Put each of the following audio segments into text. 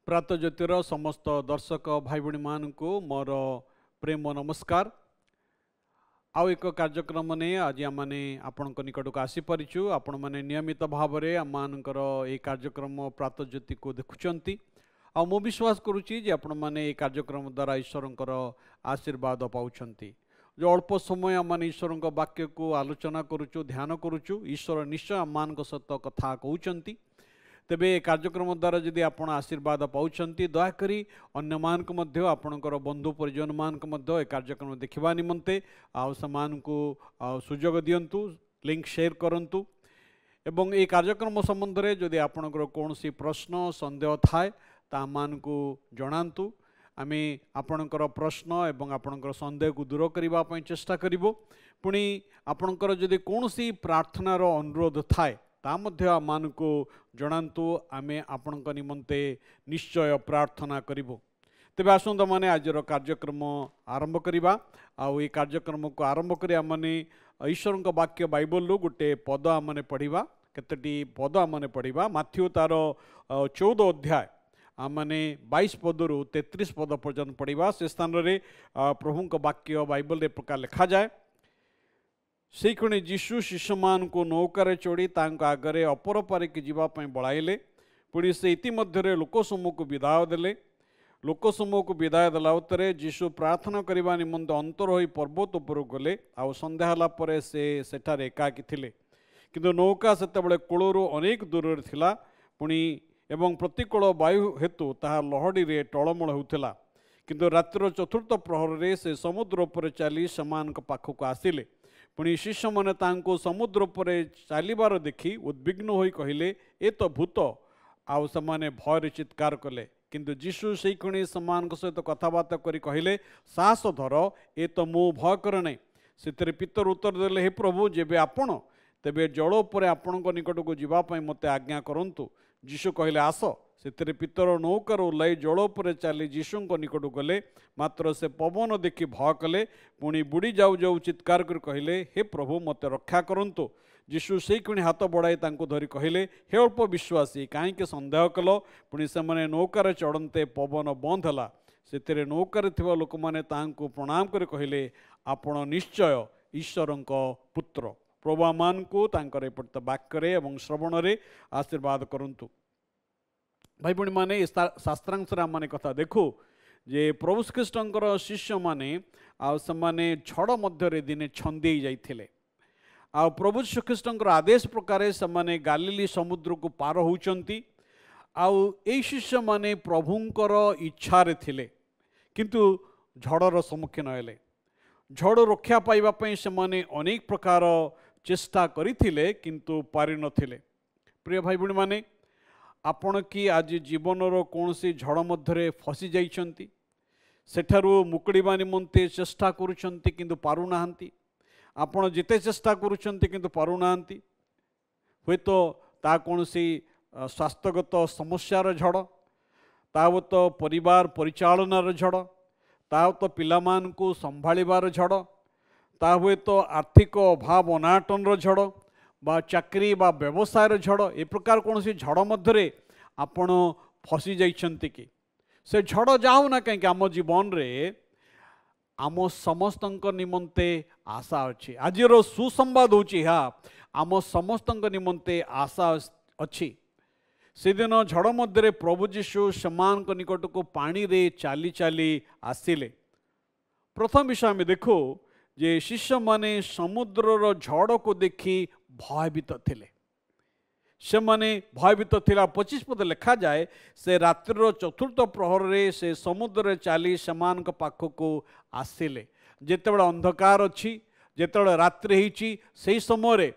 प्रात ज्योतिर समस्त दर्शक भाई भाई मानू मोर प्रेम नमस्कार। आउ एक कार्यक्रम ने आज आम आपण निकट को आसीपरिचु। आपण मैंने नियमित भाव में आम मानकर ये कार्यक्रम प्रात ज्योति को देखुंट आ मु विश्वास करुच्ची जे आपण मैंने कार्यक्रम द्वारा ईश्वर आशीर्वाद पाउछंती। जो अल्प समय आम ईश्वर वाक्य को आलोचना करुचु ध्यान करुचु ईश्वर निश्चय आम मान सहित कथा कहते। तेबे कार्यक्रम द्वारा जदि आपण आशीर्वाद पाउछंती दयाकरी अन्य मानक मध्य आपणकर बंधु परिजन मानक मध्य ए कार्यक्रम देखिबा निमंते आ समान को सुजोग दियंतु लिंक शेयर करंतु एवं ए कार्यक्रम संबंध रे जदि आपणकर कोनोसी प्रश्न संदेह थाए ता मान को जणांतु। आमे आपणकर प्रश्न एवं आपणकर संदेह को दूर करिबा पई चेष्टा करिवो। पुणी आपणकर जदि कोनोसी प्रार्थनार अनुरोध थाए ता मध्य मान को जणांतु आमे आपणक निमंते निश्चय प्रार्थना करिवो। तेबे आसंत माने आजर कार्यक्रम आरंभ करिबा। आउ ये कार्यक्रम को आरंभ करी आमने ईश्वर वाक्य बाइबल गोटे पद आमने पढ़िबा। केतटी पद आमने पढ़िबा माथ्यू तार 14 अध्याय आमने 22 पदरु 33 पद पर्यंत पढ़िबा। से स्थान रे प्रभु वाक्य बाइबल रे प्रकार लिखा जाए। से क्षण जीशु शिष्य मान को नौकार चढ़ी तांक आगरे अपर पारिक जीवाई बड़ाइले। पुणी से इतिमध्य लोक समूह को विदाय देले। लोक समूह को विदाय देला उत्तरे जीशु प्रार्थना करने निमंत अंतर हो पर्वत उपर गले। आउ संध्या होला परे से सेठारे एकाकी थिले। किंतु नौका सेतेबेले कूलरू अनेक दूर थिला। पुणी एवं प्रतिकूल वायु हेतु ताहा लहड़ी रे टळमळ होउथिला। किंतु रातिर चतुर्थ प्रहर रे से समुद्र उपर चली समान पाखक आसिले। पुणी शिष्य मैंने तांको समुद्र पर चलिबार देखी उद्विग्न होई कहिले ए तो भूत आउ समाने भय चित्कार कले। किंतु जीशु से क्षणी समान सहित कथबार्ता करी कहिले साहस धर ए तो मु भय कर नहीं। से पितर उत्तर देले हे प्रभु जेबे आपण तेबे जल उपर आपण निकट को जीवाई मते आज्ञा करंतु। जीशु कहले आस। से पितर नौकार ओह्लाई जल उपर चली जीशु निकट गले। मात्र से पवन देखी भय कले। पुणी बुड़ी जाऊ जाऊ चित्कार कर कहले हे प्रभु मते रक्षा करंतु। जीशु से क्षणी हाथ बढ़ाई तांको धरी कहले हे अल्प विश्वासी कहीं संदेह कल। पुणी से मैंने नौकार चढ़ते पवन बंद है। से नौकार थिबा लोक माने तांको प्रणाम कर कहले आपण निश्चय ईश्वर पुत्र। प्रभु मान को तांकर एपट वाक्य एवं श्रवण रे आशीर्वाद करंतु। भाई भाई माने शास्त्रांश आम कथा देखु जे प्रभु श्रीकृष्णकर शिष्य माने आने झड़ मध्य दिने छंदी जाइथिले। आ प्रभु श्रीकृष्णकर आदेश प्रकार से गालिली समुद्र को पार होउचंती। आउ ए शिष्य माने प्रभुंकर इच्छारे थिले किंतु झड़र सम्मुखीन हेले। झड़ रक्षा पाइबा पई से माने अनेक प्रकार चेष्टा करिथिले किंतु पारि नथिले। प्रिय भाई भाई माने आपण कि आज जीवन कौन सी झड़ मध्य फसी जाइछंती सेठारु मुकुड़िबा निमंते चेष्टा करुछंती किंतु पारु नाहंती। आपण जिते चेष्टा करुछंती किंतु पारु नाहंती। हुए तो ता कौन सी स्वास्थ्यगत समस्यार झड़ ताव तो परिवार परिचालनार झड़ ताव तो पिलामान को संभाळिबार झड़ ता हुए तो आर्थिक अभाव अनाटन झड़ बा चाकरी बा व्यवसाय झड़ ए प्रकार कौन सी झड़ मध्य आपण फसी जाइछंती कि से झड़ जाऊ ना कहीं आम जीवन रे आम समस्त निमंते आशा अच्छी। आज सुसंवाद होची हा आम समस्त निमंते आशा अच्छी। से दिन झड़ मध्य प्रभु जीशु समान निकट को पानी रे चाली चाली आसिले। प्रथम विषय में देखो जे शिष्य माने समुद्रर झड़ को देखी भयभीत थिले। से माने भयभीत थिला। 25 पद लिखा जाए से रात्रिर चतुर्थ प्रहर रे से समुद्र चाली समान पाखक आसिले। जेतेबेले अंधकार अच्छी जेतेबेले रात्रि होइची सेही समय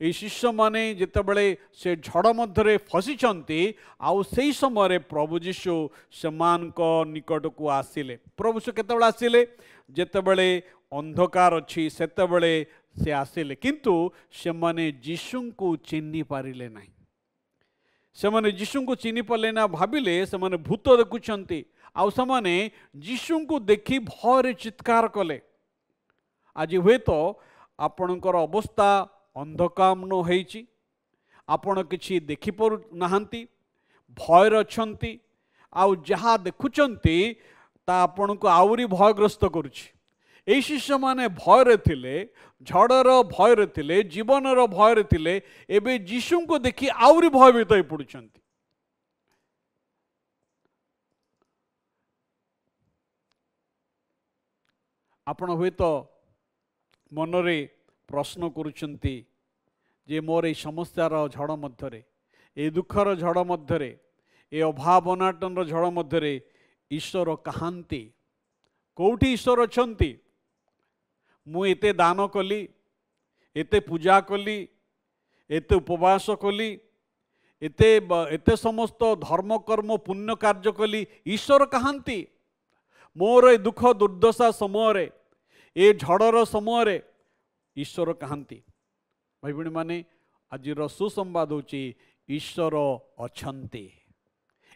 ये शिष्य माने जेतेबेले से झड़ मध्य फसीचंती आउ सेही समय प्रभु जीशु समान निकट को आसिले। प्रभु से केतेबेले आसिले जेतेबेले अंधकार अच्छी सेतेबेले से आसिले। किंतु से माने जीशु को चिन्ह पारिले नहीं। से माने जीशु को चिन्ह पारे ना भाविले से माने भूत देखुंट आउ से माने जीशु को देखी भय चित्कार कले। आज हुए तो आपणकर अवस्था अंधकामन होइची आपण किछि देखि पारु नाहंती भयर अछंती आउ जहाँ देखुचंती ता आपण को आउरी भयग्रस्त करुछि। एई शिष्य माने भयरे थिले, झड़र भयरे थिले, जीवनर भयरे थिले, एबे यीशु को देखि आउरी भयभीत होई पड़ुछंती। आपण हुए तो मनरे प्रश्न करुछंती जे मोर ए समस्यार झड़ मध्यरे, ए दुखर झड़ मध्यरे, ए अभाव अनाटन झड़ मध्यरे ईश्वर कहांती, कोठी ईश्वर अछंती? मु एते दान कली, एते पूजा कली, एते उपवास कली, एते समस्त धर्म कर्म पुण्य कार्य कली, ईश्वर कहांती? मोर ए दुख दुर्दशा समय, ए झड़र समय ईश्वर कहांती? भाई भणी माने आज सुसंवाद होची ईश्वर अछंती।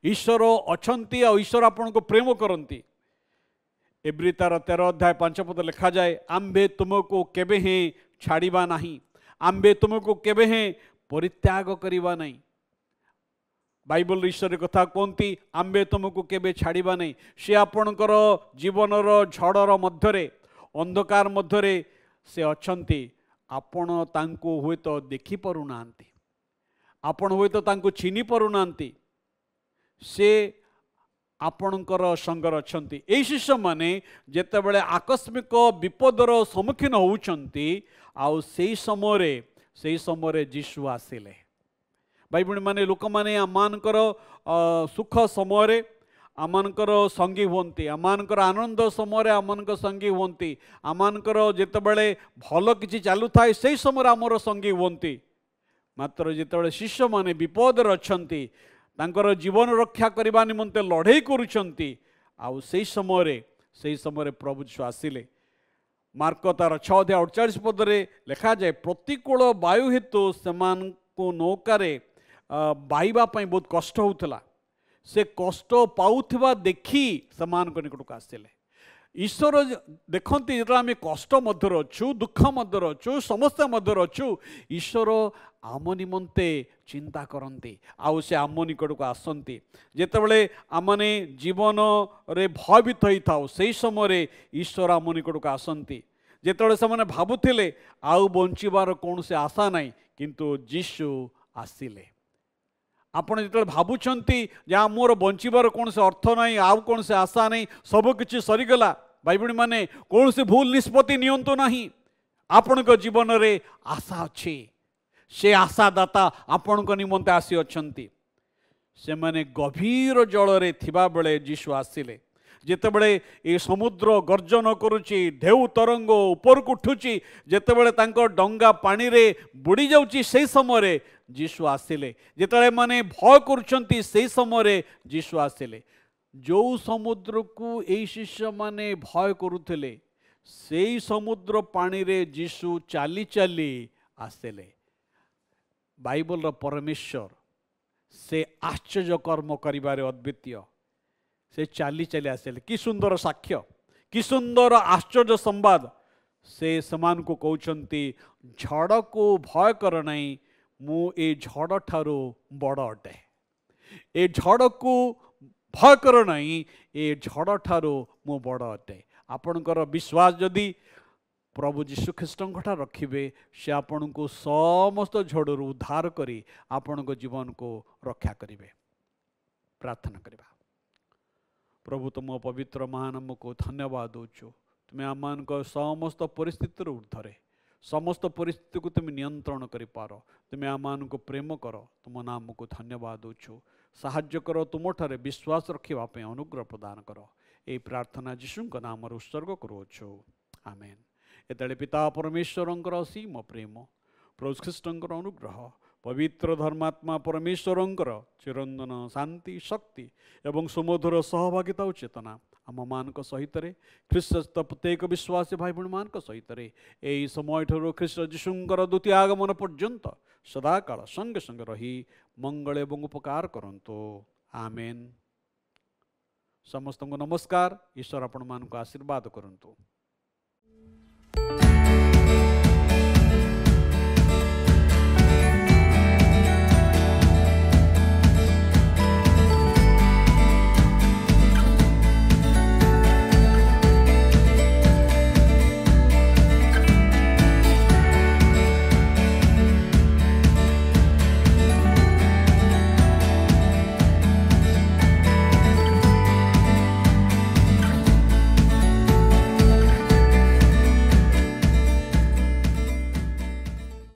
ईश्वर अछंती और ईश्वर आपन को प्रेम करंती। एब्री तार 13 अध्याय 5 पद लिखा जाए, आम्भे तुमको केबे हे छाड़िबा नहीं, आम्भे तुमको केबे हे परित्याग करिबा नहीं। बाइबल ईश्वर कथा कहती आम्भे तुमको केबे छाड़िबा नहीं। से आपणकर जीवनर झड़र मध्यरे, अंधकार मध्यरे से अछंती। आपण तांको हुए तो देखि पारु नांती, आपण हुए तो तांको चिन्हि पारु नांती। से आपणकर संगर अछंती। एई शिष्य माने जेतेबेले आकस्मिक विपदर सम्मुखीन होउछंती, आउ सेई समय जीशु आसिले। भाई भणी माने लोक माने आमानकर सुख समय आमानकर संगी हुंती, आमानकर आनंद समय आमानकर संगी हुंती, आमानकर जेतेबेले भल किछि चालू थाए सेई समय आमर संगी हुंती। मात्र जेतेबेले शिष्य माने विपदर अछंती, तांकर जीवन रक्षा करबा निमंते लड़ाई करुछंती, आउ सेई समय प्रभु यीशु आसिले। मार्क तार 6 अध्याय 48 पदरे लिखा जाए, प्रतिकूल वायु हेतु सेमानकु नौकारे बाइबा पई बहुत कष्ट होउथला। से कष्ट पाउथिबा देखी सेमान को निकट को आसिले। ईश्वर देखती जो आम कष्ट मध्य अच्छु, दुख मध्य अच्छु, समस्या मध्य अच्छु, ईश्वर आम निमंते चिंता करती, आउ से आम निकट को आसती। जेतेबेले आमने जीवन रे भयभीत होता से समय ईश्वर आम निकट को आसती। जेतेबेले से भाबुथिले आउ बंचिबार कौन से आशा नहीं, किंतु यीशु आसिले। आपण जो भावुंट जहाँ मोर बंचार कौन से अर्थ ना, आउ कौन से आशा नहीं, सबकि सरीगला। भाई भणी माने कौन से भूल निष्पत्ति नियंतु नहीं। आपण जीवन रे आशा अच्छी, से आशादाता आपण निमंते आसी अच्छी। से माने गभीर जल रे थिबा बेले यीशु आसिले। जेतेबेले ए समुद्र गर्जन करुची, ढेउ तरंग ऊपर को उठुची, जेतेबेले तांको डंगा पानी रे बुड़ी जाउची, से समय यीशु आसिले। जेतेबेले माने भय करुचंती, से समय यीशु आसिले। जो समुद्र को ए शिष्य माने भय करुथिले, से समुद्र पानी रे यीशु चाली चाली आसिले। बाइबल रो परमेश्वर से आश्चर्य कर्म करिबारे अद्वितीय। से चाली चाली आसिले। कि सुंदर साक्ष्य, कि सुंदर आश्चर्य संवाद। से समान को कहउचंती, झड़ को भय कर नहीं, मु ए झड़ ठारू बड़ अटे। ए झड़ को भय कर नहीं, ए झड़ ठारू मु बड़ अटे। आपणकर विश्वास जदि प्रभु यीशु ख्रीष्ट रखिबे, से आपण को समस्त झड़ू उद्धार करी आपण को जीवन को रक्षा करिवे। प्रार्थना करिबा। प्रभु तुम पवित्र महानाम को धन्यवाद दौचु। तुम्हें आम समस्त परिस्थिति ऊर्धरे, समस्त परिस्थिति को तुम नियंत्रण कर पार। तुम्हें आम को प्रेम कर। तुम नाम को धन्यवाद दौचु। साहाय्य कर, तुम ठारे विश्वास रखापी अनुग्रह प्रदान कर। ये प्रार्थना यीशु नाम उत्सर्ग करुछु। आमेन। एतले पिता परमेश्वरंकर असीम प्रेम, प्रभु ख्रीष्टंकर अनुग्रह, पवित्र धर्मात्मा परमेश्वरंकर चिरंदन शांति शक्ति एवं सुमधुर सहभागिता और चेतना आम मान सहित ख्रीष्ट प्रत्येक विश्वासी भाई भणी मान सहित यही समय ठूँ ख्रीष्ट यीशुंकर द्वितीय आगमन पर्यंत सदाकाल संगे संगे रही मंगल एवं उपकार करंतु। आमेन। समस्त को नमस्कार। ईश्वर आपण मान आशीर्वाद करंतु।